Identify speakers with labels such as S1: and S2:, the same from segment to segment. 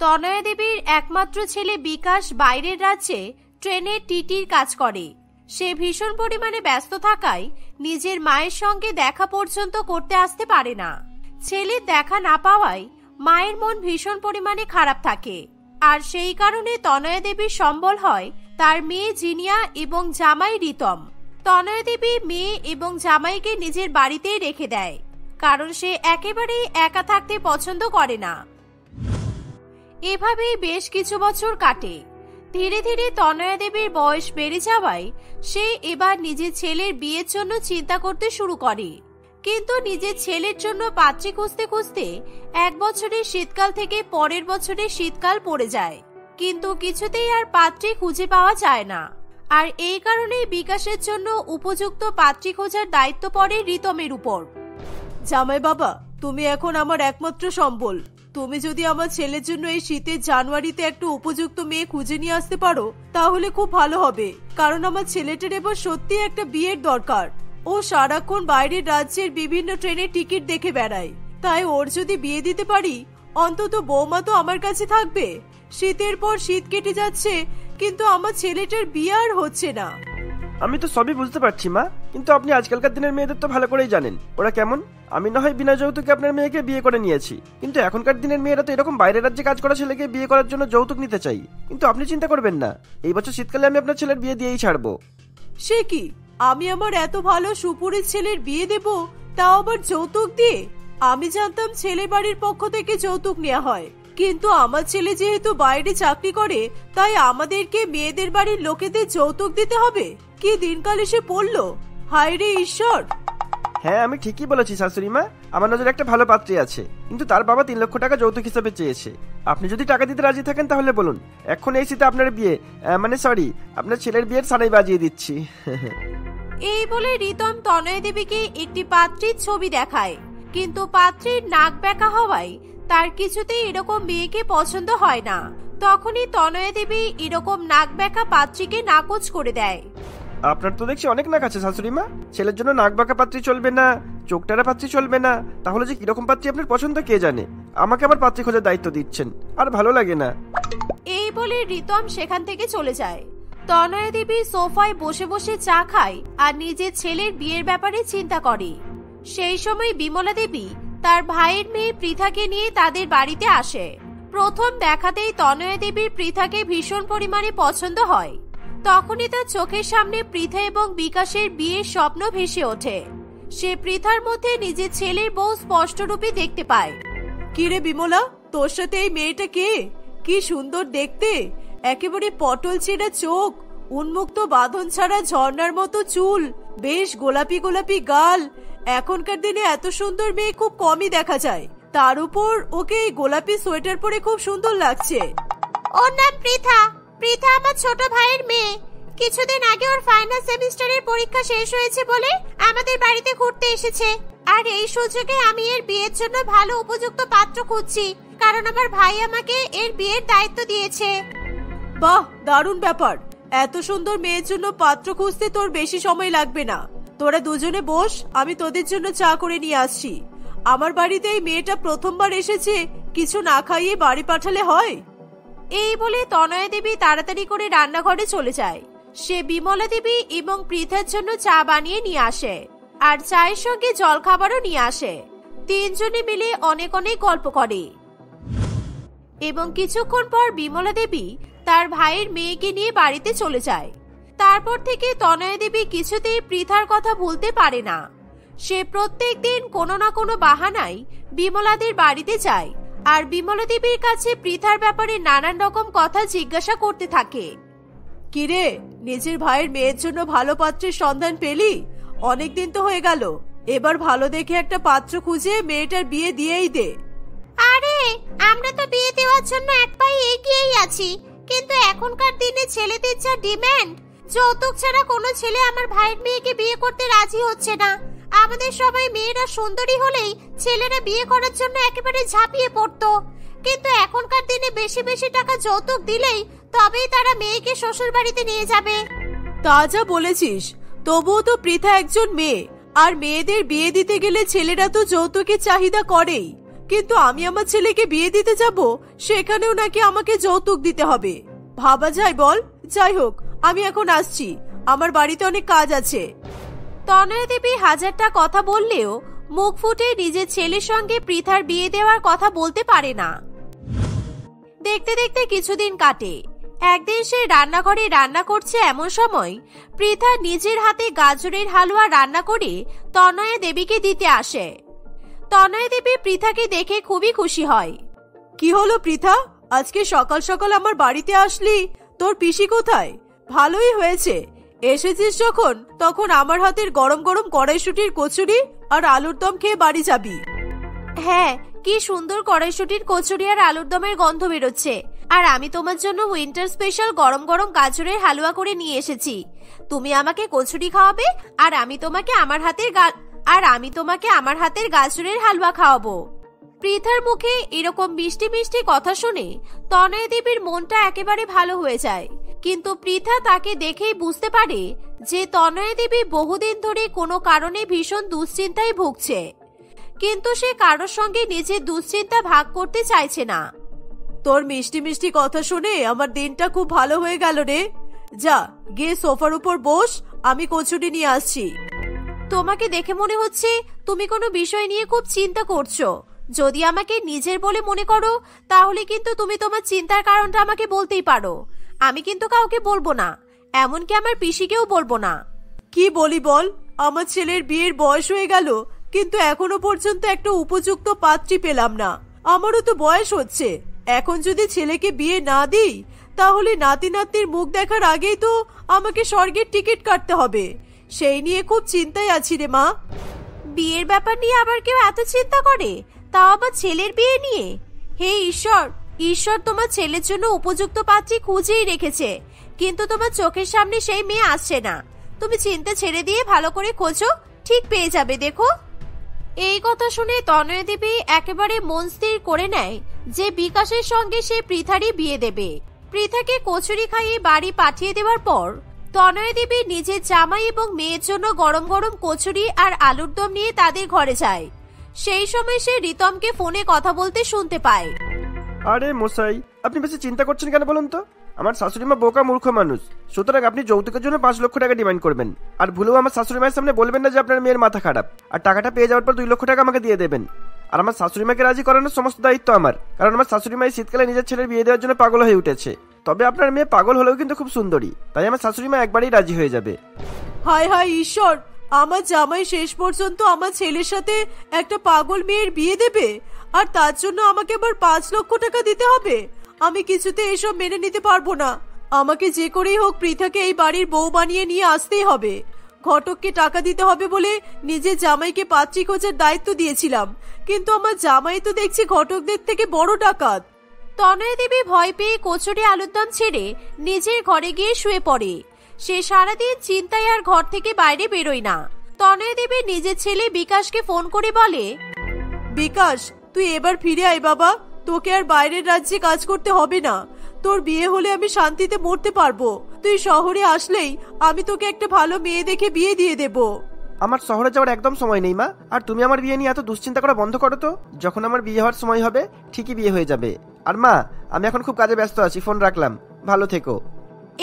S1: তনয়া দেবীর একমাত্র ছেলে বিকাশ বাইরের রাজ্যে ট্রেনের টিটির কাজ করে। সে ভীষণ পরিমাণে ব্যস্ত থাকায় নিজের মায়ের সঙ্গে দেখা পর্যন্ত করতে আসতে পারে না। ছেলের দেখা না পাওয়ায় মায়ের মন ভীষণ পরিমাণে খারাপ থাকে, আর সেই কারণে তনয়া দেবীর সম্বল হয় তার মেয়ে জিনিয়া এবং জামাই রিতম। তনয়া দেবী মেয়ে এবং জামাইকে নিজের বাড়িতেই রেখে দেয়, কারণ সে একেবারেই একা থাকতে পছন্দ করে না। এভাবেই বেশ কিছু বছর কাটে। ধীরে ধীরে তনয়া দেবীর বয়স বেড়ে যাওয়ায় সে এবার নিজের ছেলের বিয়ের জন্য চিন্তা করতে শুরু করে। কিন্তু নিজের ছেলের জন্য পাত্রী খুঁজতে খুঁজতে এক বছরের শীতকাল থেকে পরের বছরের শীতকাল পড়ে যায়, কিন্তু কিছুতেই আর পাত্রী খুঁজে পাওয়া যায় না। আর এই কারণেই বিকাশের জন্য উপযুক্ত পাত্রী খোঁজার দায়িত্ব পড়ে রিতমের উপর।
S2: জামাই বাবা, তুমি এখন আমার একমাত্র সম্বল। তুমি যদি আমার ছেলের জন্য এই শীতের জানুয়ারিতে একটা উপযুক্ত মেয়ে খুঁজে নিয়ে আসতে পারো তাহলে খুব ভালো হবে, কারণ আমার ছেলেটার এবার সত্যি একটা বিয়ের দরকার। ও সারাক্ষণ বাইরের রাজ্যের বিভিন্ন ট্রেনের টিকিট দেখে বেড়ায়, তাই ওর যদি বিয়ে দিতে পারি অন্তত বৌমা তো আমার কাছে থাকবে। শীতের পর শীত কেটে যাচ্ছে, কিন্তু আমার ছেলেটার বিয়ে আর হচ্ছে না।
S3: আমি তো সবই বুঝতে পারছি মা, কিন্তু আপনি আজকালকার দিনের মেয়েদের তো ভালো করেই জানেন ওরা কেমন। আমি না হয় বিনা যৌতুকে আপনার মেয়েকে বিয়ে করে নিয়েছি, কিন্তু এখনকার দিনের মেয়েরা তো এরকম বাইরের রাজ্যে কাজ করা ছেলেকে বিয়ে করার জন্য যৌতুক নিতে চাই। কিন্তু আপনি চিন্তা করবেন না, এই বছর শীতকালে আমি আপনার ছেলের বিয়ে দিয়েই ছাড়বো।
S2: সে কি, আমি আমার এত ভালো সুপুরের ছেলের বিয়ে দেব, তাও আবার যৌতুক দিয়ে? আমি জানতাম ছেলে বাড়ির পক্ষ থেকে যৌতুক নেওয়া হয়, কিন্তু আমার ছেলে যেহেতু বাইরে চাকরি করে তাই আমাদেরকে মেয়েদের বাড়ির লোকেদের যৌতুক দিতে হবে। কি দিনকাল এসে পড়লো, হায় রে ঈশ্বর।
S3: হ্যাঁ, আমি ঠিকই বলেছি শাশুড়ি মা, আমার নজরে একটা ভালো পাত্রী আছে, কিন্তু তার বাবা 3 লক্ষ টাকা যৌতুক হিসেবে চেয়েছে। আপনি যদি টাকা দিতে রাজি থাকেন তাহলে বলুন, এখন এই শীতে আপনার বিয়ে আপনার ছেলের বিয়ের সারাই বাজিয়ে দিচ্ছি।
S1: এই বলে রিতম তনয়া দেবীকে একটি পাত্রীর ছবি দেখায়, কিন্তু পাত্রীর নাক বেঁকা হওয়ায় তার কিছুতেই এরকম মেয়েকে পছন্দ হয় না। তখনই তনয়া দেবী এরকম নাক বেঁকা পাত্রীকে নাকচ করে দেয়।
S3: আপনার তো দেখছি অনেক নাক আছে শাশুড়ি মা, ছেলের জন্য নাক বাঁকা পাত্রী চলবে না, চোখটারা পাত্রী চলবে না, তাহলে যে কিরকম পাত্রী আপনার পছন্দ কে জানে। আমাকে আবার পাত্রী খোঁজার দায়িত্ব দিচ্ছেন, আর ভালো লাগে না।
S1: এই বলে রিতম সেখান থেকে চলে যায়। তনয়া দেবী সোফায় বসে বসে চা খায় আর নিজের ছেলের বিয়ের ব্যাপারে চিন্তা করে। সেই সময় বিমলা দেবী তার ভাইয়ের মেয়ে পৃথাকে নিয়ে তাদের বাড়িতে আসে। প্রথম দেখাতেই তনয়া দেবীর পৃথাকে ভীষণ পরিমাণে পছন্দ হয়। তখনই তার চোখের সামনে পৃথা এবং বিকাশের বিয়ের স্বপ্ন ভেসে ওঠে। সে পৃথার মধ্যে নিজের ছেলের বউ স্পষ্টরূপে দেখতে পায়।
S2: কিরে বিমলা, তোর সাথে এই মেয়েটা কে? কি সুন্দর দেখতে, একেবারে পটল ছেঁড়া চোখ, উন্মুক্ত বাঁধন ছাড়া ঝর্ণার মতো চুল, বেশ গোলাপি গোলাপি গাল। এখনকার দিনে এত সুন্দর মেয়ে খুব কমই দেখা যায়, তার উপর ওকে এই গোলাপি সোয়েটার পরে খুব সুন্দর লাগছে।
S1: ওর নাম পৃথা। পৃথা আমার ছোট ভাইয়ের মেয়ে। কিছুদিন আগে ওর ফাইনাল সেমিস্টারের পরীক্ষা শেষ হয়েছে বলে আমাদের বাড়িতে ঘুরতে এসেছে, আর এই সুযোগে আমি এর বিয়ের জন্য ভালো উপযুক্ত পাত্র খুঁজছি, কারণ আমার ভাই আমাকে এর বিয়ের দায়িত্ব দিয়েছে।
S2: বাহ, দারুণ ব্যাপার। এত সুন্দর মেয়ের জন্য পাত্র খুঁজতে তোর বেশি সময় লাগবে না। তোরা দুজনে বস, আমি তোদের জন্য চা করে নিয়ে আসছি। আমার বাড়িতে এই মেয়েটা প্রথমবার এসেছে, কিছু না খাইয়ে বাড়ি পাঠালে হয়?
S1: এই বলে তনয়া দেবী তাড়াতাড়ি করে রান্নাঘরে চলে যায়। সে বিমলা দেবী এবং পৃথার জন্য চা বানিয়ে নিয়ে আসে, আর চায়ের সঙ্গে জলখাবারও নিয়ে আসে। তিনজনে মিলে অনেক অনেক গল্প করে এবং কিছুক্ষণ পর বিমলা দেবী তার ভাইয়ের মেয়েকে নিয়ে বাড়িতে চলে যায়। তারপর থেকে তনয়া দেবী কিছুতেই পৃথার কথা ভুলতে পারে না। সে প্রত্যেক দিন কোনো না কোনো বাহানায় বিমলাদের বাড়িতে যায়, আর বিমলা দেবীর কাছে পৃথার ব্যাপারে নানান রকম কথা জিজ্ঞাসা করতে থাকে।
S2: কিরে, নিজের ভাইয়ের মেয়ের জন্য ভালো পাত্রের সন্ধান পেলি? অনেকদিন তো হয়ে গেল, এবার ভালো দেখে একটা পাত্র খুঁজে মেয়েটার বিয়ে দিয়েই দে।
S1: আরে, আমরা তো বিয়ে দেওয়ার জন্য এক পায়ে এগিয়েই আছি, কিন্তু এখনকার দিনে ছেলেদের যা ডিমান্ড, যৌতুক ছাড়া কোনো ছেলে আমার ভাইয়ের মেয়েকে বিয়ে করতে রাজি হচ্ছে না। আমাদের সবাই মেয়েরা সুন্দরী হলেই ছেলেরা বিয়ে করার জন্য একেবারে ঝাঁপিয়ে পড়তো, কিন্তু এখনকার দিনে বেশি বেশি টাকা যৌতুক দিলেই তবেই তারা মেয়েকে শ্বশুর বাড়িতে নিয়ে যাবে।
S2: তা যা বলেছিস, তবুও তো পৃথা একজন মেয়ে, আর মেয়েদের বিয়ে দিতে গেলে ছেলেরা তো যৌতুকের চাহিদা করেই। কিন্তু আমি আমার ছেলেকে বিয়ে দিতে যাব, সেখানেও নাকি আমাকে যৌতুক দিতে হবে। ভাবা যায় বল? যাই হোক, আমি এখন আসছি, আমার বাড়িতে অনেক কাজ আছে।
S1: তনয়া দেবী হাজারটা কথা বললেও মুখ ফুটে নিজের ছেলের সঙ্গে পৃথার বিয়ে দেওয়ার কথা বলতে পারে না। দেখতে দেখতে কিছুদিন কাটে। একদিন সে রান্নাঘরে রান্না করছে, এমন সময় পৃথা নিজের হাতে গাজরের হালুয়া রান্না করে তনয়া দেবীকে দিতে আসে। তনয়া দেবী পৃথাকে দেখে খুবই খুশি হয়।
S2: কি হলো পৃথা, আজকে সকাল সকাল আমার বাড়িতে আসলি? তোর পিসি কোথায়? ভালোই হয়েছে, এসেছিস যখন তখন আমার হাতের গরম গরম কড়াইশুটির কচুরি আর আলুর দম খেয়ে বাড়ি যাবি।
S1: হ্যাঁ, কি সুন্দর কড়াইশুটির কচুরি আর আলুর দমের গন্ধ বেরোচ্ছে। আর আমি তোমার জন্য উইন্টার স্পেশাল গরম গরম গাজরের হালুয়া করে নিয়ে এসেছি। তুমি আমাকে কচুরি খাওয়াবে আর আমি তোমাকে আমার হাতের গাজরের হালুয়া খাওয়াবো। পৃথার মুখে এরকম মিষ্টি মিষ্টি কথা শুনে তনয়া দেবীর মনটা একেবারে ভালো হয়ে যায়। কিন্তু পৃথা তাকে দেখেই বুঝতে পারে যে তনয়া দেবী বহুদিন ধরে কোনো কারণে ভীষণ দুশ্চিন্তায় ভুগছে, কিন্তু সে কারোর সঙ্গে নিজের দুশ্চিন্তা ভাগ করতে চাইছে না।
S2: তোর মিষ্টি মিষ্টি কথা শুনে আমার দিনটা খুব ভালো হয়ে গেল রে। যা গিয়ে সোফার উপর বস, আমি কচুরি নিয়ে আসছি।
S1: তোমাকে দেখে মনে হচ্ছে তুমি কোনো বিষয় নিয়ে খুব চিন্তা করছো। যদি আমাকে নিজের বলে মনে করো তাহলে কিন্তু তুমি তোমার চিন্তার কারণটা আমাকে বলতেই পারো। আমি কিন্তু কাউকে বলবো না, এমনকি আমার পিসিকেও বলবো না।
S2: কি বলি বল, আমার ছেলের বিয়ের বয়স হয়ে গেল, কিন্তু এখনো পর্যন্ত একটা উপযুক্ত পাত্রী পেলাম না। আমারও তো বয়স হচ্ছে, এখন যদি ছেলেকে বিয়ে না দিই তাহলে নাতি নাতনির মুখ দেখার আগেই তো আমাকে স্বর্গের টিকিট কাটতে হবে। সেই নিয়ে খুব চিন্তায় আছি রে মা।
S1: বিয়ের ব্যাপার নিয়ে আবার কেউ এত চিন্তা করে, তাও আবার ছেলের বিয়ে নিয়ে? হে ঈশ্বর, ঈশ্বর তোমার ছেলের জন্য উপযুক্ত পাত্রী খুঁজেই রেখেছে, কিন্তু তোমার চোখের সামনে সেই মেয়ে আসছে না। তুমি চিন্তা ছেড়ে দিয়ে ভালো করে খোঁজো, ঠিক পেয়ে যাবে দেখো। এই কথা শুনে তনয়া দেবী একেবারে মন স্থির করে নেয় যে বিকাশের সঙ্গে সে পৃথারই বিয়ে দেবে। পৃথাকে কচুরি খাইয়ে বাড়ি পাঠিয়ে দেওয়ার পর তনয়া দেবী নিজের জামাই এবং মেয়ের জন্য গরম গরম কচুরি আর আলুর দম নিয়ে তাদের ঘরে যায়। সেই সময় সে রিতমকে ফোনে কথা বলতে শুনতে পায়।
S3: আরে মশাই, আপনি বেশি চিন্তা করছেন কেন বলুন তো? আমার শাশুড়ি মা বোকা মূর্খ মানুষ, সুতরাং আপনি যৌতুকের জন্য 5 লক্ষ টাকা ডিমান্ড করবেন। আর ভুলেও আমার শাশুড়ি মায়ের সামনে বলবেন না যে আপনার মেয়ের মাথা খারাপ। আর টাকাটা পেয়ে যাওয়ার পর 2 লক্ষ টাকা আমাকে দিয়ে দেবেন। আর আমার শাশুড়ি মাকে রাজি করানোর সমস্ত দায়িত্ব আমার, কারণ আমার শাশুড়ি মা শীতকালে নিজের ছেলের বিয়ে দেওয়ার জন্য পাগল হয়ে উঠেছে। তবে আপনার মেয়ে পাগল হলেও কিন্তু খুব সুন্দরী, তাই আমার শাশুড়ি মা একবারেই রাজি হয়ে যাবে।
S2: হায় হায় ঈশ্বর, আমার জামাই শেষ পর্যন্ত আমার ছেলের সাথে একটা পাগল মেয়ের বিয়ে দেবে, আর তার জন্য আমাকে আবার 5 লক্ষ টাকা দিতে হবে। আমি কিছুতে এসব মেনে নিতে পারবো না। আমাকে যে করেই হোক পৃথাকে এই বাড়ির বউ বানিয়ে নিয়ে আসতেই হবে। ঘটককে টাকা দিতে হবে বলে নিজের জামাইকে পাত্রী খোঁজার দায়িত্ব দিয়েছিলাম, কিন্তু আমার জামাই তো দেখছি ঘটকদের থেকে বড় ডাকাত।
S1: তনয়া দেবী ভয় পেয়ে কচুরি আলুর দম ছেড়ে নিজের ঘরে গিয়ে শুয়ে পড়ে। সে সারাদিন চিন্তায় আর ঘর থেকে বাইরে বেরোয় না। তনয়া দেবী নিজের ছেলে বিকাশকে ফোন করে বলে,
S2: বিকাশ, তুই এবার ফিরে আয় বাবা, তোকে আর বাইরের রাজ্যে কাজ করতে হবে না। তোর বিয়ে হলে আমি শান্তিতে মরতে পারবো। তুই শহরে আসলেই আমি তোকে একটা ভালো মেয়ে দেখে বিয়ে দিয়ে দেব।
S3: আমার শহরে যাওয়ার একদম সময় নেই মা, আর তুমি আমার বিয়ে নিয়ে এত দুশ্চিন্তা করা বন্ধ করো তো। যখন আমার বিয়ে হওয়ার সময় হবে ঠিকই বিয়ে হয়ে যাবে। আর মা, আমি এখন খুব কাজে ব্যস্ত আছি, ফোন রাখলাম, ভালো থেকো।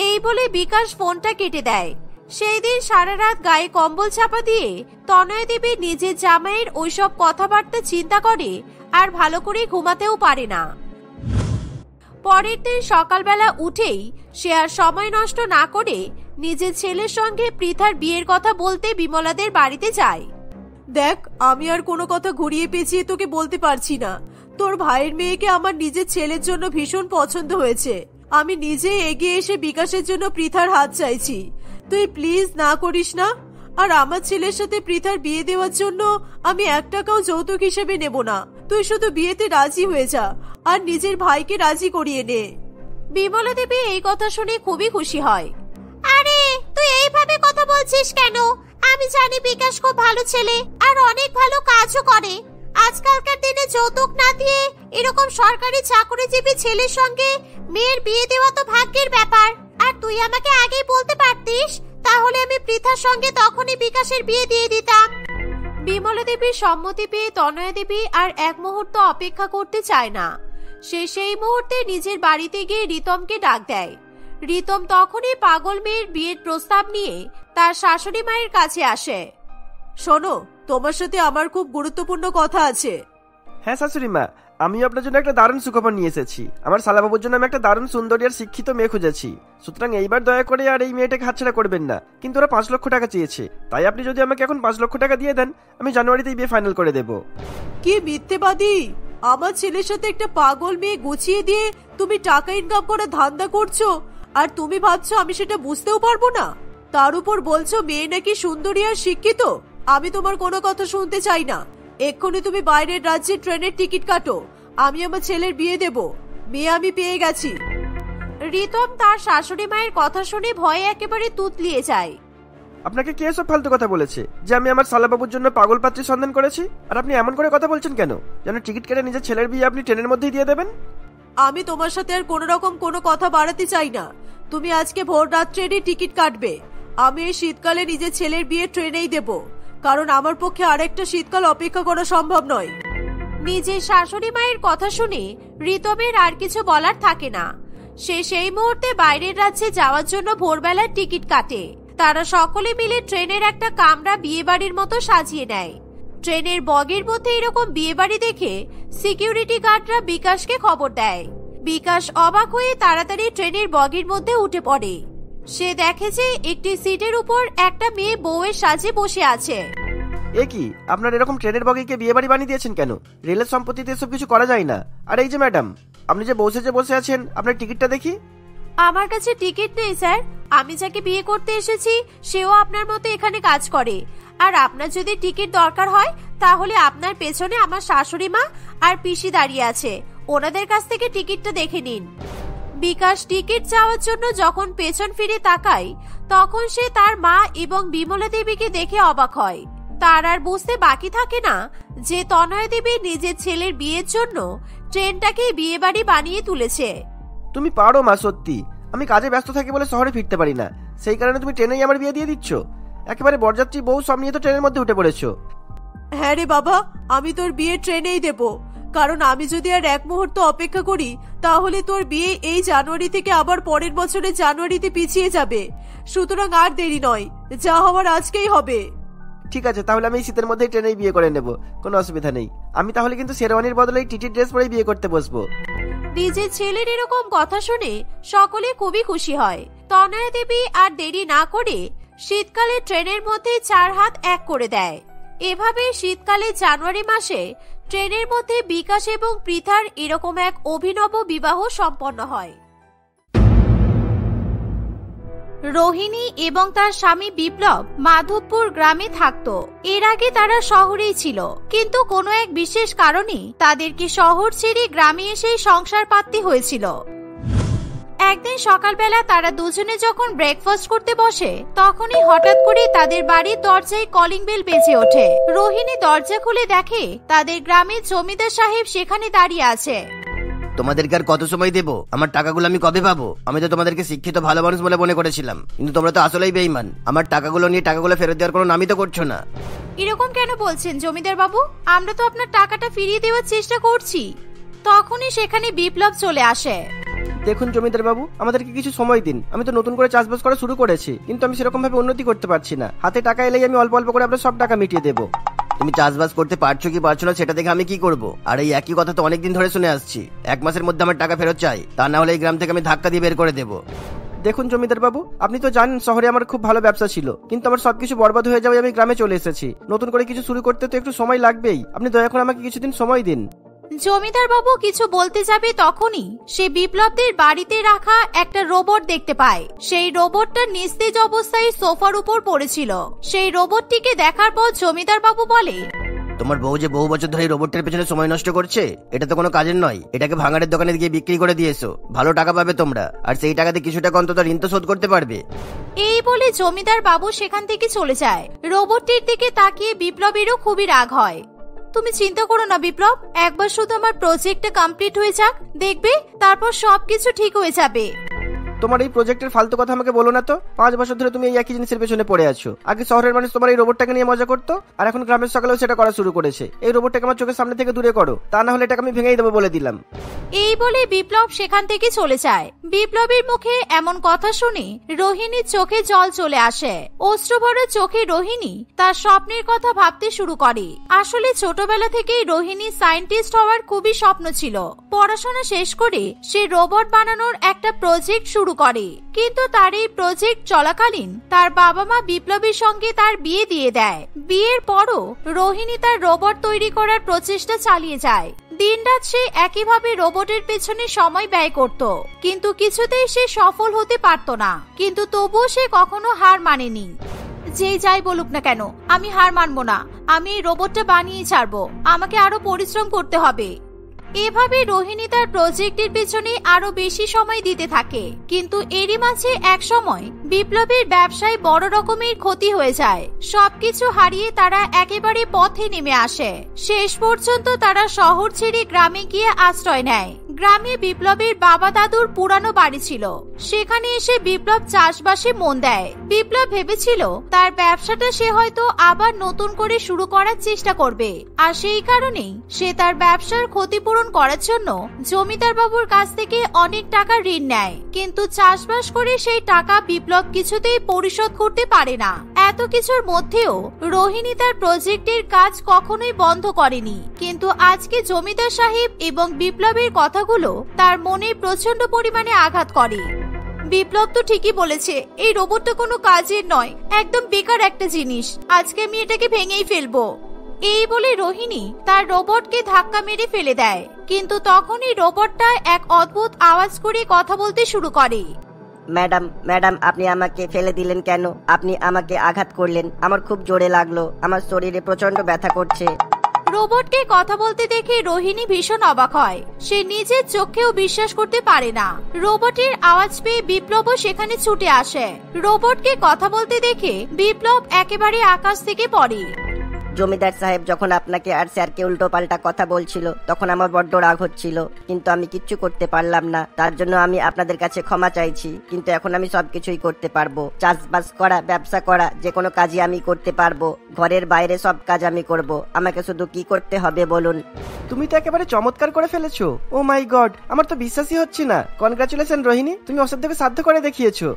S1: এই বলে বিকাশ ফোনটা কেটে দেয়। সেই দিন সারা রাত গায়ে কম্বল চাপা দিয়ে তনয়া দেবী নিজের জামাইয়ের ওইসব কথাবার্তা চিন্তা করে আর ভালো করে ঘুমাতেও পারে না। পরের দিন সকালবেলা উঠেই সে আর সময় নষ্ট না করে নিজের ছেলের সঙ্গে পৃথার বিয়ের কথা বলতে বিমলাদের বাড়িতে যায়।
S2: দেখ, আমি আর কোনো কথা ঘুরিয়ে পেঁচিয়ে তোকে বলতে পারছি না। তোর ভাইয়ের মেয়েকে আমার নিজের ছেলের জন্য ভীষণ পছন্দ হয়েছে। আমি নিজেই এগিয়ে এসে বিকাশের জন্য পৃথার হাত চাইছি। তুই প্লিজ না করিস না। আর আমার ছেলের সাথে পৃথার বিয়ে দেওয়ার জন্য আমি 1 টাকাও যৌতুক হিসেবে নেব না। তুই শুধু বিয়েতে রাজি হয়ে যা আর নিজের ভাইকে রাজি করিয়ে নে।
S1: বিমলা দেবী এই কথা শুনে খুবই খুশি হয়। আরে তুই এইভাবে কথা বলছিস কেন? আমি জানি বিকাশ খুব ভালো ছেলে আর অনেক ভালো কাজও করে। আজকালকার দিনে যৌতুক না দিয়ে এরকম সরকারি চাকরিজীবী ছেলের সঙ্গে মেয়ের বিয়ে দেওয়া তো ভাগ্যের ব্যাপার। আর তুই আমাকে আগেই বলতে পারতিস, তাহলে আমি পৃথার সঙ্গে তখনই বিকাশের বিয়ে দিয়ে দিতাম। বিমলা দেবীর সম্মতি পেয়ে তনয়া দেবী আর এক মুহূর্ত অপেক্ষা করতে চায় না। সে সেই মুহূর্তে নিজের বাড়িতে গিয়ে রিতমকে ডাক দেয়। রিতম তখনই পাগল মেয়ের বিয়ের প্রস্তাব নিয়ে তার শাশুড়ি মায়ের কাছে আসে।
S2: শোনো, তোমার সাথে আমার খুব গুরুত্বপূর্ণ কথা আছে।
S3: হ্যাঁ শাশুড়ি মা, আমি আপনার জন্য একটা দারুণ সুখবর নিয়ে এসেছি। আমার শালাবাবুর জন্য আমি একটা দারুণ সুন্দরী আর শিক্ষিত মেয়ে খুঁজেছি। সুতরাং এইবার দয়া করে আর এই মেয়েটাকে হাতছাড়া করবেন না। কিন্তু ওরা 5 লক্ষ টাকা চেয়েছে, তাই আপনি যদি আমাকে এখন 5 লক্ষ টাকা দিয়ে দেন, আমি জানুয়ারিতেই বিয়ে ফাইনাল করে দেব।
S2: কি মিথ্যেবাদী! আমার ছেলের সাথে একটা পাগল মেয়ে গুছিয়ে দিয়ে তুমি টাকা ইনকাম করে ধান্দা করছো, আর তুমি ভাবছো আমি সেটা বুঝতেও পারবো না? তার উপর বলছো মেয়ে নাকি সুন্দরী আর শিক্ষিত। আমি তোমার কোনো কথা শুনতে চাই না। এক্ষুনি তুমি বাইরের রাজ্যে ট্রেনের টিকিট কাটো। আমি আমার ছেলের বিয়ে দেব। মেয়ে আমি পেয়ে গেছি।
S1: রিতম তার শাশুড়ি মায়ের কথা শুনে ভয়ে একেবারে তুতলিয়ে যায়।
S3: আপনাকে কে সব ফালতু কথা বলেছে যে আমি আমার শালাবাবুর জন্য পাগল পাত্রী সন্ধান করেছি? আর আপনি এমন করে কথা বলছেন কেন? যেন টিকিট কেটে নিজের ছেলের বিয়ে আপনি ট্রেনের মধ্যেই দিয়ে দেবেন।
S2: আমি তোমার সাথে আর কোনো রকম কোনো কথা বাড়াতে চাই না। তুমি আজকে ভোর রাত্রেরই টিকিট কাটবে। আমি এই শীতকালে নিজের ছেলের বিয়ে ট্রেনেই দেব, কারণ আমার পক্ষে আরেকটা শীতকাল অপেক্ষা করা সম্ভব নয়।
S1: নিজের শাশুড়ি মায়ের কথা শুনে রিতমের আর কিছু বলার থাকে না। সে সেই মুহূর্তে বাইরের রাজ্যে যাওয়ার জন্য ভোরবেলার টিকিট কাটে। তারা সকলে মিলে ট্রেনের একটা কামরা বিয়ে বাড়ির মতো সাজিয়ে নেয়। ট্রেনের বগির মধ্যে এরকম বিয়ে বাড়ি দেখে সিকিউরিটি গার্ডরা বিকাশকে খবর দেয়। বিকাশ অবাক হয়ে তাড়াতাড়ি ট্রেনের বগির মধ্যে উঠে পড়ে। সে দেখে যে একটি সিটের উপর একটা মেয়ে বউয়ের সাজে বসে আছে।
S3: এ কি, আপনার এরকম ট্রেনের বগিকে বিয়ে বাড়ি বানিয়ে দিয়েছেন কেন? রেলের সম্পত্তিতে এসব কিছু করা যায় না। আর এই যে ম্যাডাম, আপনি যে বসে আছেন, আপনার টিকিটটা দেখি।
S1: আমার কাছে টিকিট নেই স্যার। আমি যাকে বিয়ে করতে এসেছি সেও আপনার মতো এখানে কাজ করে। আর আপনার যদি টিকিট দরকার হয় তাহলে আপনার পেছনে আমার শাশুড়ি মা আর পিসি দাঁড়িয়ে আছে, ওনাদের কাছ থেকে টিকিটটা দেখে নিন। বিকাশ টিকিট চাওয়ার জন্য যখন পেছন ফিরে তাকায় তখন সে তার মা এবং বিমলা দেবীকে দেখে অবাক হয়। তার আর বুঝতে বাকি থাকে না যে তনয়া দেবী নিজের ছেলের বিয়ের জন্য ট্রেনটাকে বিয়ে বাড়ি বানিয়ে তুলেছে।
S3: তুমি পারো মা, সত্যি। আমি কাজে ব্যস্ত থাকি বলে শহরে ফিরতে পারি না, সেই কারণে তুমি ট্রেনেই আমার বিয়ে দিয়ে দিচ্ছ। একেবারে বরযাত্রী বউ সব নিয়ে তো ট্রেনের মধ্যে উঠে পড়েছো।
S2: হ্যাঁ রে বাবা, আমি তোর বিয়ে ট্রেনেই দেব, কারণ আমি যদি আর এক মুহূর্ত অপেক্ষা করি তাহলে তোর বিয়ে এই জানুয়ারি থেকে আবার পরের বছরের জানুয়ারিতে পিছিয়ে যাবে। সুতরাং আর দেরি নয়, যা হওয়ার আজকেই হবে।
S3: ঠিক আছে, তাহলে আমি এই শীতের মধ্যেই ট্রেনেই বিয়ে করে নেব, কোনো অসুবিধা নেই। আমি তাহলে কিন্তু শেরওয়ানির বদলে টিটি ড্রেস পরেই বিয়ে করতে বসবো।
S1: নিজের ছেলের এরকম কথা শুনে সকলে খুবই খুশি হয়। তনয়া দেবী আর দেরি না করে শীতকালে ট্রেনের মধ্যে 4 হাত এক করে দেয়। এভাবে শীতকালে জানুয়ারি মাসে ট্রেনের মধ্যে বিকাশ এবং পৃথার এরকম এক অভিনব বিবাহ সম্পন্ন হয়। রোহিণী এবং তার স্বামী বিপ্লব মাধবপুর গ্রামে থাকতো। এর আগে তারা শহরেই ছিল, কিন্তু কোনো এক বিশেষ কারণে তাদেরকে শহর ছেড়ে গ্রামে এসে সংসার পাততে হয়েছিল। একদিন সকালবেলা তারা দুজনে যখন ব্রেকফাস্ট করতে বসে তখনই হঠাৎ করে তাদের বাড়ির দরজায় কলিং বেল বেজে ওঠে। রোহিণী দরজা খুলে দেখে তাদের গ্রামের জমিদার সাহেব সেখানে দাঁড়িয়ে আছে।
S4: তোমাদেরকে আর কত সময় দেবো? আমার টাকাগুলো আমি কবে পাবো? আমি তো তোমাদেরকে শিক্ষিত ভালো মানুষ বলে মনে করেছিলাম, কিন্তু তোমরা তো আসলেই বেঈমান। আমার টাকাগুলো নিয়ে টাকাগুলো ফেরত দেওয়ার কোনো নামই তো করছো না।
S1: এরকম কেন বলছেন জমিদার বাবু? আমরা তো আপনার টাকাটা ফিরিয়ে দেওয়ার চেষ্টা করছি। তখনই সেখানে বিপ্লব চলে আসে।
S3: দেখুন জমিদার বাবু, আমাদেরকে কিছু সময় দিন। আমি তো নতুন করে চাষবাস করা শুরু করেছি, কিন্তু আমি সেরকম ভাবে উন্নতি করতে পারছি না। হাতে টাকা এলেই আমি অল্প অল্প করে আপনার সব টাকা মিটিয়ে দেবো।
S4: তুমি চাষবাস করতে পারছো কি পারছো না সেটা দেখে আমি কি করব? আর এই একই কথা তো অনেকদিন ধরে শুনে আসছি। 1 মাসের মধ্যে আমার টাকা ফেরত চাই, তা না হলে এই গ্রাম থেকে আমি ধাক্কা দিয়ে বের করে দেবো।
S3: দেখুন জমিদার বাবু, আপনি তো জানেন শহরে আমার খুব ভালো ব্যবসা ছিল, কিন্তু আমার সবকিছু বরবাদ হয়ে যাবে। আমি গ্রামে চলে এসেছি, নতুন করে কিছু শুরু করতে তো একটু সময় লাগবেই। আপনি দয়া করে আমাকে কিছুদিন সময় দিন।
S1: জমিদার বাবু কিছু বলতে যাবে তখনই সে বিপ্লবদের বাড়িতে রাখা একটা রোবট দেখতে পায়। সেই রোবটটা নিস্তেজ অবস্থায় সোফার উপর পড়েছিল। সেই রোবটটিকে দেখার পর জমিদার বাবু বলে,
S4: তোমার বউ যে বহু বছর ধরে রোবটের পেছনে সময় নষ্ট করছে, এটা তো কোনো কাজের নয়। এটাকে ভাঙাড়ের দোকানে গিয়ে বিক্রি করে দিয়েছো, ভালো টাকা পাবে তোমরা, আর সেই টাকাতে কিছু টাকা অন্তত ঋণ তো শোধ করতে পারবে।
S1: এই বলে জমিদার বাবু সেখান থেকে চলে যায়। রোবটটির দিকে তাকিয়ে বিপ্লবেরও খুবই রাগ হয়। তুমি চিন্তা করো না বিপ্লব, একবার শুধু আমার প্রজেক্টটা কমপ্লিট হয়ে যাক, দেখবে তারপর সবকিছু ঠিক হয়ে যাবে।
S3: তোমার এই প্রজেক্টের ফালতু কথা আমাকে বলো না তো। 5 বছর ধরে তুমি এই একই জিনিসের পেছনে পড়ে আছো। আগে শহরের মানুষ তোমার এই রোবটটাকে নিয়ে মজা করতো, আর এখন গ্রামের সকালেও সেটা করা শুরু করেছে। এই রোবটটাকে আমার চোখের সামনে থেকে দূরে করো, তা না হলে এটাকে আমি ভেঙেই দেবো বলে দিলাম।
S1: এই বলে বিপ্লব সেখান থেকে চলে যায়। বিপ্লবের মুখে এমন কথা শুনে রোহিণীর চোখে জল চলে আসে। অশ্রুভরা চোখে রোহিণী তার স্বপ্নের কথা ভাবতে শুরু করে। আসলে ছোটবেলা থেকেই রোহিণী সায়েন্টিস্ট হওয়ার খুবই স্বপ্ন ছিল। পড়াশোনা শেষ করে সে রোবট বানানোর একটা প্রজেক্ট শুরু করে, কিন্তু তার এই প্রজেক্ট চলাকালীন তার বাবা মা বিপ্লবের সঙ্গে তার বিয়ে দিয়ে দেয়। বিয়ের পরও রোহিণী তার রোবট তৈরি করার প্রচেষ্টা চালিয়ে যায়। দিনরাত সে একইভাবে রোবটের পেছনে সময় ব্যয় করত, কিন্তু কিছুতেই সে সফল হতে পারত না। কিন্তু তবুও সে কখনো হার মানেনি। যে যাই বলুক না কেন, আমি হার মানবো না। আমি এই রোবটটা বানিয়ে ছাড়বো। আমাকে আরো পরিশ্রম করতে হবে। এভাবে রোহিণী তার প্রজেক্টের পেছনে আরো বেশি সময় দিতে থাকে। কিন্তু এরই মাঝে এক সময় বিপ্লবের ব্যবসায় বড় রকমের ক্ষতি হয়ে যায়। সবকিছু হারিয়ে তারা একেবারে পথে নেমে আসে। শেষ পর্যন্ত তারা শহর ছেড়ে গ্রামে গিয়ে আশ্রয় নেয়। গ্রামে বিপ্লবের বাবা দাদুর পুরানো বাড়ি ছিল। সেখানে এসে বিপ্লব চাষবাসে মন দেয়। বিপ্লব ভেবেছিল তার ব্যবসাটা সে হয়তো আবার নতুন করে শুরু করার চেষ্টা করবে, আর সেই কারণেই সে তার ব্যবসার ক্ষতিপূরণ করার জন্য জমিদার বাবুর কাছ থেকে অনেক টাকা ঋণ নেয়। কিন্তু চাষবাস করে সেই টাকা বিপ্লব কিছুতেই পরিশোধ করতে পারে না। এত কিছুর মধ্যেও রোহিণী তার প্রজেক্টের কাজ কখনোই বন্ধ করেনি। কিন্তু আজকে জমিদার সাহেব এবং বিপ্লবের কথাগুলো তার মনে প্রচন্ড পরিমাণে আঘাত করে। বিপ্লব তো ঠিকই বলেছে, এই রোবটটা কোনো কাজের নয়, একদম বেকার একটা জিনিস। আজকে আমি এটাকে ভেঙেই ফেলবো। এই বলে রোহিণী তার রোবটকে ধাক্কা মেরে ফেলে দেয়। কিন্তু তখনই রোবটটা এক অদ্ভুত আওয়াজ করে কথা বলতে শুরু করে।
S5: ম্যাডাম ম্যাডাম, আপনি আমাকে ফেলে দিলেন কেন? আপনি আমাকে আঘাত করলেন, আমার খুব জোরে লাগলো, আমার শরীরে প্রচন্ড ব্যথা করছে।
S1: রোবটকে কথা বলতে দেখে রোহিণী ভীষণ অবাক হয়। সে নিজের চোখেও বিশ্বাস করতে পারে না। রোবটের আওয়াজ পেয়ে বিপ্লবও সেখানে ছুটে আসে। রোবটকে কথা বলতে দেখে বিপ্লব একেবারে আকাশ থেকে পড়ে।
S5: জমিদার সাহেব যখন আপনাকে আর স্যারকে উল্টো পাল্টা কথা বলছিল, তখন আমার বড্ড রাগ হচ্ছিল, কিন্তু আমি কিচ্ছু করতে পারলাম না। তার জন্য আমি আপনাদের কাছে ক্ষমা চাইছি। কিন্তু এখন আমি সবকিছুই করতে পারবো। চাষবাস করা, ব্যবসা করা, যে কোনো কাজই আমি করতে পারবো। ঘরের বাইরে সব কাজ আমি করব। আমাকে শুধু কি করতে হবে বলুন।
S3: তুমি তো একেবারে চমৎকার করে ফেলেছো। ও মাই গড, আমার তো বিশ্বাসই হচ্ছে না। কনগ্রাচুলেশন রোহিণী, তুমি অসাধ্যকে সাধ্য করে দেখিয়েছো।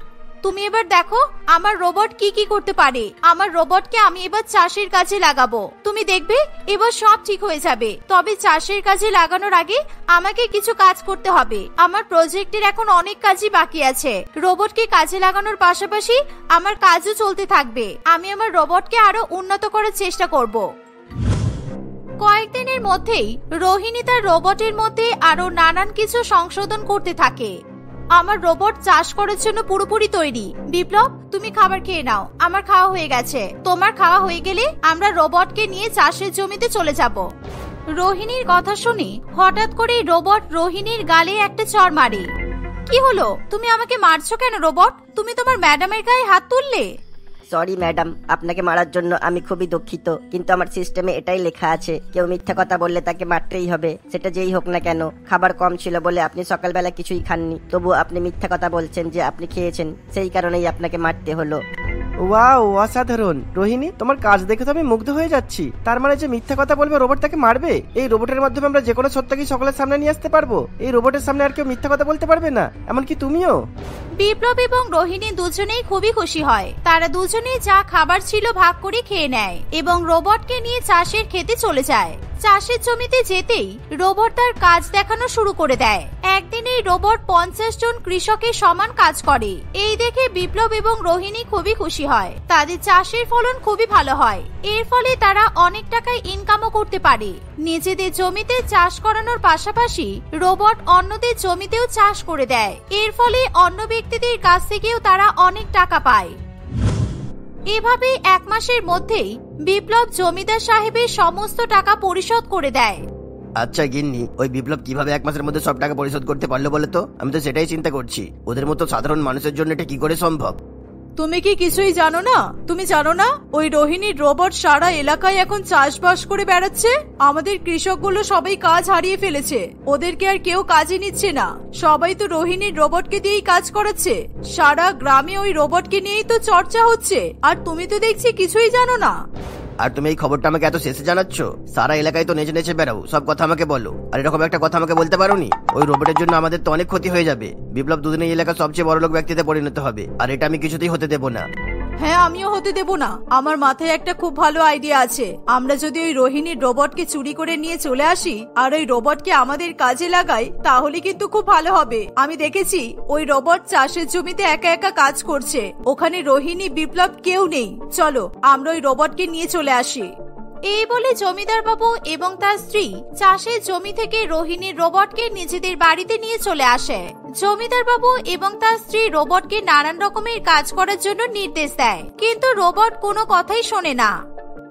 S1: তুমি এবার দেখো আমার রোবট কি কি করতে পারে। আমার রোবটকে আমি এবার চাষের কাজে লাগাবো। তুমি দেখবে এবার সব ঠিক হয়ে যাবে। তবে চাষের কাজে লাগানোর আগে আমাকে কিছু কাজ করতে হবে। আমার প্রজেক্টের এখন অনেক কাজই বাকি আছে। রোবটকে কাজে লাগানোর পাশাপাশি আমার কাজও চলতে থাকবে। আমি আমার রোবটকে আরো উন্নত করার চেষ্টা করব। কয়েকদিনের মধ্যেই রোহিণী তার রোবটের মধ্যে আরো নানান কিছু সংশোধন করতে থাকে। আমার রোবট চাষ করার জন্য পুরোপুরি তৈরি। বিপ্লব, তুমি খাবার খেয়ে নাও। আমার খাওয়া হয়ে গেছে। তোমার খাওয়া হয়ে গেলে আমরা রোবটকে নিয়ে চাষের জমিতে চলে যাব। রোহিণীর কথা শুনে হঠাৎ করে রোবট রোহিণীর গালে একটা চড় মারে। কি হলো? তুমি আমাকে মারছো কেন রোবট? তুমি তোমার ম্যাডামের গায়ে হাত তুললে?
S5: সরি ম্যাডাম, আপনাকে মারার জন্য আমি খুবই দুঃখিত, কিন্তু আমার সিস্টেমে এটাই লেখা আছে, কেউ মিথ্যা কথা বললে তাকে মারতেই হবে, সেটা যেই হোক না কেন। খাবার কম ছিল বলে আপনি সকালবেলা কিছুই খাননি, তবু আপনি মিথ্যা কথা বলছেন যে আপনি খেয়েছেন, সেই কারণেই আপনাকে মারতে হলো।
S3: ওয়াও, অসাধারণ রোহিণী, তোমার কাজ দেখে তো আমি মুগ্ধ হয়ে যাচ্ছি। তার মানে যে মিথ্যা কথা বলবে রোবট তাকে মারবে। এই রোবটের মাধ্যমে আমরা যে কোনো সত্যকে সকলের সামনে নিয়ে আসতে পারবো। এই রোবটের সামনে আর কেউ মিথ্যা কথা বলতে পারবে না, এমনকি তুমিও।
S1: বিপ্লব এবং রোহিণী দুজনেই খুবই খুশি হয়। তারা দুজনেই যা খাবার ছিল ভাগ করে খেয়ে নেয় এবং রোবটকে নিয়ে চাষের খেতে চলে যায়। চাষের জমিতে যেতেই রোবট তার কাজ দেখানো শুরু করে দেয়। একদিনেই রোবট 50 জন কৃষকের সমান কাজ করে। এই দেখে বিপ্লব এবং রোহিণী খুবই খুশি হয়। তাদের চাষের ফলন খুবই ভালো হয়। এর ফলে তারা অনেক টাকা ইনকামও করতে পারে। নিজেদের জমিতে চাষ করানোর পাশাপাশি রোবট অন্যদের জমিতেও চাষ করে দেয়। এর ফলে অন্য ব্যক্তিদের কাছ থেকেও তারা অনেক টাকা পায়। এভাবে 1 মাসের মধ্যেই বিপ্লব জমিদার সাহেবের সমস্ত টাকা পরিশোধ করে দেয়।
S4: আচ্ছা গিন্নি, ওই বিপ্লব কিভাবে 1 মাসের মধ্যে সব টাকা পরিশোধ করতে পারলো বলে তো? আমি তো সেটাই চিন্তা করছি, ওদের মতো সাধারণ মানুষের জন্য এটা কি করে সম্ভব?
S2: তুমি কি কিছুই জানো না? তুমি জানো না ওই রোহিণীর রোবট সারা এলাকায় এখন চাষবাস করে বেড়াচ্ছে? আমাদের কৃষকগুলো সবাই কাজ হারিয়ে ফেলেছে, ওদেরকে আর কেউ কাজে নিচ্ছে না। সবাই তো রোহিণীর রোবটকে দিয়েই কাজ করাচ্ছে। সারা গ্রামে ওই রোবটকে নিয়েই তো চর্চা হচ্ছে, আর তুমি তো দেখছি কিছুই জানো না।
S4: আর তুমি এই খবরটা আমাকে এত শেষে জানাচ্ছ? সারা এলাকায় তো নেচে নেচে বেড়াও, সব কথা আমাকে বলো। আর এরকম একটা কথা আমাকে বলতে পারোনি? ওই রোবটের জন্য আমাদের তো অনেক ক্ষতি হয়ে যাবে। বিপ্লব দুদিনে এলাকার সবচেয়ে বড় লোক ব্যক্তিতে পরিণত হবে, আর এটা আমি কিছুতেই হতে দেবো না।
S2: হ্যাঁ, আমিও হতে দেব না। আমার মাথায় একটা খুব ভালো আইডিয়া আছে। আমরা যদি ওই রোহিণীর রোবটকে চুরি করে নিয়ে চলে আসি আর ওই রোবটকে আমাদের কাজে লাগাই, তাহলে কিন্তু খুব ভালো হবে। আমি দেখেছি ওই রোবট চাষের জমিতে একা একা কাজ করছে, ওখানে রোহিণী, বিপ্লব কেউ নেই। চলো আমরা ওই রোবটকে নিয়ে চলে আসি।
S1: এই বলে জমিদার বাবু এবং তার স্ত্রী চাষের জমি থেকে রোহিণীর রোবটকে নিজেদের বাড়িতে নিয়ে চলে আসে। জমিদার বাবু এবং তার স্ত্রী রোবটকে নানান রকমের কাজ করার জন্য নির্দেশ দেয়, কিন্তু রোবট কোনো কথাই শোনে না।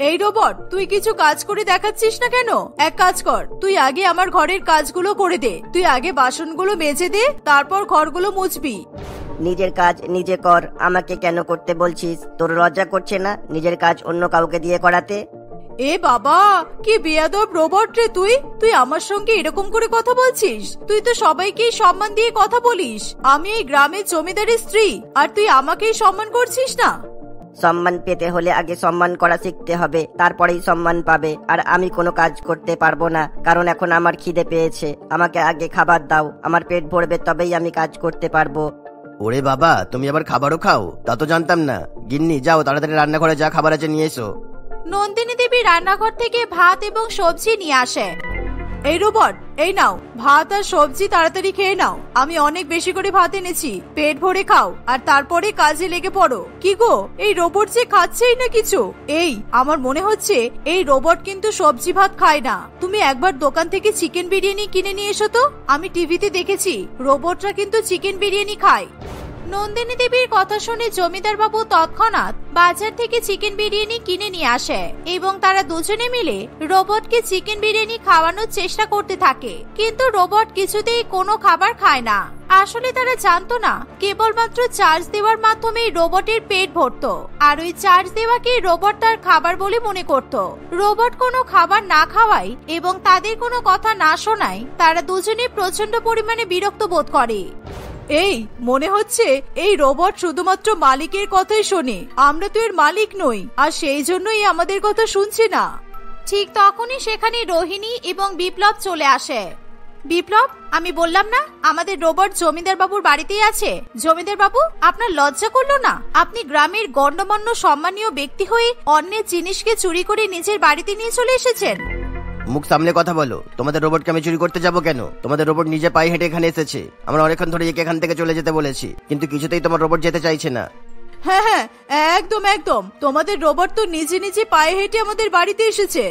S2: এই রোবট, তুই কিছু কাজ করে দেখাচ্ছিস না কেন? এক কাজ কর, তুই আগে আমার ঘরের কাজগুলো করে দে। তুই আগে বাসনগুলো মেজে দে, তারপর ঘরগুলো মুছবি।
S5: নিজের কাজ নিজে কর, আমাকে কেন করতে বলছিস? তোর লজ্জা করছে না নিজের কাজ অন্য কাউকে দিয়ে করাতে?
S2: এ বাবা, কি বেয়াদব রোবট রে তুই! তুই আমার সঙ্গে এরকম করে কথা বলছিস? তুই তো সবাইকেই সম্মান দিয়ে কথা বলিস। আমি এই গ্রামের জমিদারের স্ত্রী, আর তুই আমাকেই সম্মান করছিস না?
S5: সম্মান পেতে হলে আগে সম্মান করা শিখতে হবে, তারপরেই সম্মান পাবে। আর আমি কোনো কাজ করতে পারবো না, কারণ এখন আমার খিদে পেয়েছে। আমাকে আগে খাবার দাও, আমার পেট ভরবে, তবেই আমি কাজ করতে পারবো।
S4: ওরে বাবা, তুমি আবার খাবারও খাও? তা তো জানতাম না। গিন্নি, যাও তাড়াতাড়ি রান্নাঘরে যা খাবার আছে নিয়ে এসো।
S1: নন্দিনী দেবী রান্নাঘর থেকে ভাত এবং সবজি নিয়ে আসে।
S2: এই রোবট, এই নাও ভাত আর সবজি, তাড়াতাড়ি খেয়ে নাও। আমি অনেক বেশি করে ভাত এনেছি, পেট ভরে খাও আর তারপরে কাজে লেগে পড়ো। কি গো, এই রোবট যে খাচ্ছেই না কিছু। এই আমার মনে হচ্ছে এই রোবট কিন্তু সবজি ভাত খায় না। তুমি একবার দোকান থেকে চিকেন বিরিয়ানি কিনে নিয়ে এসো তো। আমি টিভিতে দেখেছি রোবটরা কিন্তু চিকেন বিরিয়ানি খায়।
S1: নন্দিনী দেবীর কথা শুনে জমিদার বাবু তৎক্ষণাৎ বাজার থেকে চিকেন বিরিয়ানি কিনে নিয়ে আসে এবং তারা দুজনে মিলে রোবটকে চিকেন বিরিয়ানি খাওয়ানোর চেষ্টা করতে থাকে, কিন্তু রোবট কিছুতেই কোনো খাবার খায় না। আসলে তারা জানতো না কেবলমাত্র চার্জ দেওয়ার মাধ্যমে রোবটের পেট ভরতো, আর ওই চার্জ দেওয়াকে রোবট তার খাবার বলে মনে করত। রোবট কোনো খাবার না খাওয়ায় এবং তাদের কোনো কথা না শোনায় তারা দুজনে প্রচন্ড পরিমাণে বিরক্ত বোধ করে।
S2: এই মনে হচ্ছে এই রোবট শুধুমাত্র মালিকের কথাই শোনে। আমরা তো এর মালিক নই, আর সেই জন্যই আমাদের কথা শুনছে না।
S1: ঠিক তখনই সেখানে রোহিণী এবং বিপ্লব চলে আসে। বিপ্লব, আমি বললাম না আমাদের রোবট জমিদার বাবুর বাড়িতেই আছে? জমিদার বাবু, আপনার লজ্জা করলো না? আপনি গ্রামের গণ্যমান্য সম্মানীয় ব্যক্তি হয়ে অন্যের জিনিসকে চুরি করে নিজের বাড়িতে নিয়ে চলে এসেছেন।
S4: মুখ সামনে কথা বলো। তোমাদের রোবটকে আমি চুরি করতে যাবো কেন? তোমাদের রোবট নিজে পায়ে হেঁটে এখানে এসেছে। আমরা অনেকক্ষণ ধরে একে এখান থেকে চলে যেতে বলেছি, কিন্তু কিছুতেই তোমার রোবট যেতে চাইছে না।
S2: হ্যাঁ হ্যাঁ, একদম একদম। তোমাদের রোবট তো নিজে নিজে পায়ে হেঁটে আমাদের বাড়িতে এসেছে।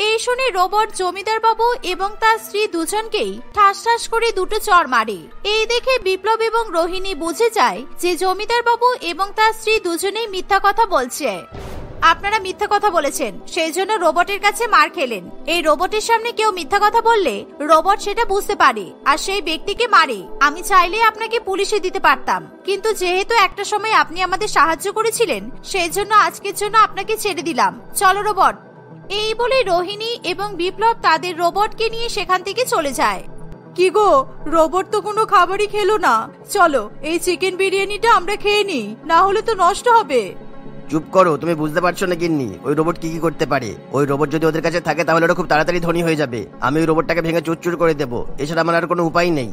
S1: এই শুনে রোবট জমিদার বাবু এবং তার স্ত্রী দুজনকেই ঠাস ঠাস করে দুটো চড় মারে। এই দেখে বিপ্লব এবং রোহিণী বুঝে যায় যে জমিদার বাবু এবং তার স্ত্রী দুজনেই মিথ্যা কথা বলছে। আপনারা মিথ্যা কথা বলেছেন, সেই জন্য রোবটের কাছে মার খেলেন। এই রোবটের সামনে কেউ মিথ্যা কথা বললে রোবট সেটা বুঝতে পারে আর সেই ব্যক্তিকে মারে। আমি চাইলে আপনাকে পুলিশে দিতে পারতাম, কিন্তু যেহেতু একটা সময় আপনি আমাদের সাহায্য করেছিলেন, সেই জন্য আজকের জন্য আপনাকে ছেড়ে দিলাম। চলো রোবট। এই বলে রোহিণী এবং বিপ্লব তাদের রোবটকে নিয়ে সেখান থেকে চলে যায়।
S2: কি গো, রোবট তো কোনো খাবারই খেলো না। চলো এই চিকেন বিরিয়ানিটা আমরা খেয়ে নিই, না হলে তো নষ্ট হবে।
S4: চুপ করো, তুমি বুঝতে পারছো না গিন্নি ওই রোবট কি কি করতে পারে? ওই রোবট যদি ওদের কাছে থাকে তাহলে ওরা খুব তাড়াতাড়ি ধনী হয়ে যাবে। আমি ওই রোবটটাকে ভেঙে চুরচুর করে দেবো, এছাড়া আমার আর কোনো উপায় নেই।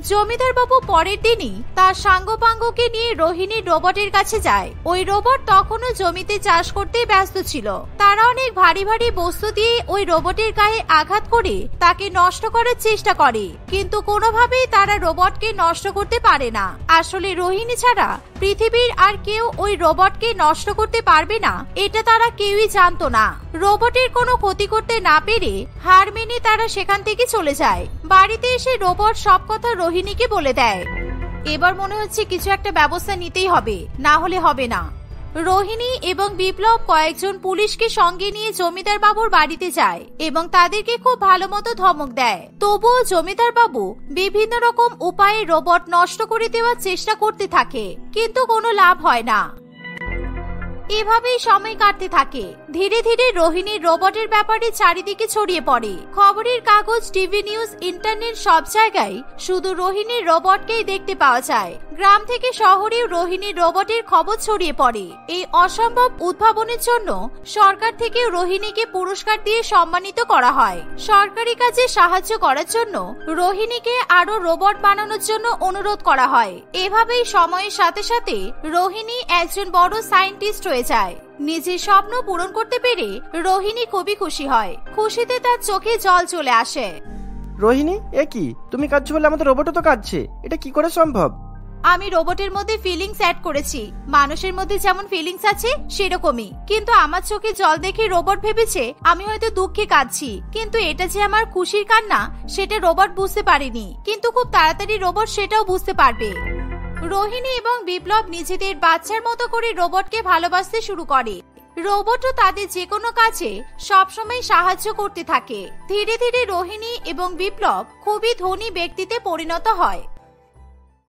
S1: জমিদার বাবু পরের দিনই তার সাঙ্গপাঙ্গকে নিয়ে রোহিণীর রোবটের কাছে যায়। ওই রোবট তখনও জমিতে চাষ করতে ব্যস্ত ছিল। তারা অনেক ভারী ভারী বস্তু দিয়ে ওই রোবটের গায়ে আঘাত করে তাকে নষ্ট করার চেষ্টা করে, কিন্তু কোনোভাবেই তারা রোবটকে নষ্ট করতে পারে না। আসলে রোহিণী ছাড়া পৃথিবীর আর কেউ ওই রোবটকে নষ্ট করতে পারবে না, এটা তারা কেউই জানতো না। রোবটের কোনো ক্ষতি করতে না পেরে হার মেনে তারা সেখান থেকে চলে যায়। বাড়িতে এসে রোবট সব কথা রোহিণীকে বলে দেয়। এবার মনে হচ্ছে কিছু একটা ব্যবস্থা নিতেই হবে, না হলে হবে না। রোহিণী এবং বিপ্লব কয়েকজন পুলিশকে সঙ্গে নিয়ে জমিদার বাবুর বাড়িতে যায় এবং তাদেরকে খুব ভালো মতো ধমক দেয়। তবুও জমিদার বাবু বিভিন্ন রকম উপায়ে রোবট নষ্ট করে দেওয়ার চেষ্টা করতে থাকে, কিন্তু কোনো লাভ হয় না। এভাবেই সময় কাটতে থাকে। ধীরে ধীরে রোহিণীর রোবটের ব্যাপারে চারিদিকে ছড়িয়ে পড়ে। খবরের কাগজ, টিভি নিউজ, ইন্টারনেট সব জায়গায় শুধু রোহিণীর রোবটকেই দেখতে পাওয়া যায়। গ্রাম থেকে শহরেও রোহিণীর রোবটের খবর ছড়িয়ে পড়ে। এই অসম্ভব উদ্ভাবনের জন্য সরকার থেকে রোহিণীকে পুরস্কার দিয়ে সম্মানিত করা হয়। সরকারি কাজে সাহায্য করার জন্য রোহিণীকে আরো রোবট বানানোর জন্য অনুরোধ করা হয়। এভাবেই সময়ের সাথে সাথে রোহিণী একজন বড় সায়েন্টিস্ট হয়ে যায়। নিজের স্বপ্ন পূরণ করতে পেরে রোহিণী খুবই খুশি হয়। খুশিতে তার চোখে জল চলে আসে।
S3: রোহিণী, এ কি তুমি কাঁদছো বলে আমাদের রোবটও তো কাঁদছে, এটা কি করে সম্ভব?
S1: আমি রোবটের মধ্যে ফিলিংস অ্যাড করেছি। মানুষের মধ্যে যেমন ফিলিংস আছে সেরকমই। কিন্তু আমার চোখে জল দেখে রোবট ভেবেছে আমি হয়তো দুঃখে কাঁদছি, কিন্তু এটা যে আমার খুশির কান্না সেটা রোবট বুঝতে পারেনি। কিন্তু খুব তাড়াতাড়ি রোবট সেটাও বুঝতে পারবে। রোহিণী এবং বিপ্লব নিজেদের বাচ্চার মতো করে রোবটকে ভালোবাসতে শুরু করে। রোবটও তাদের যে কোনো কাজে সবসময় সাহায্য করতে থাকে। ধীরে ধীরে রোহিণী এবং বিপ্লব খুবই ধনী ব্যক্তিতে পরিণত হয়।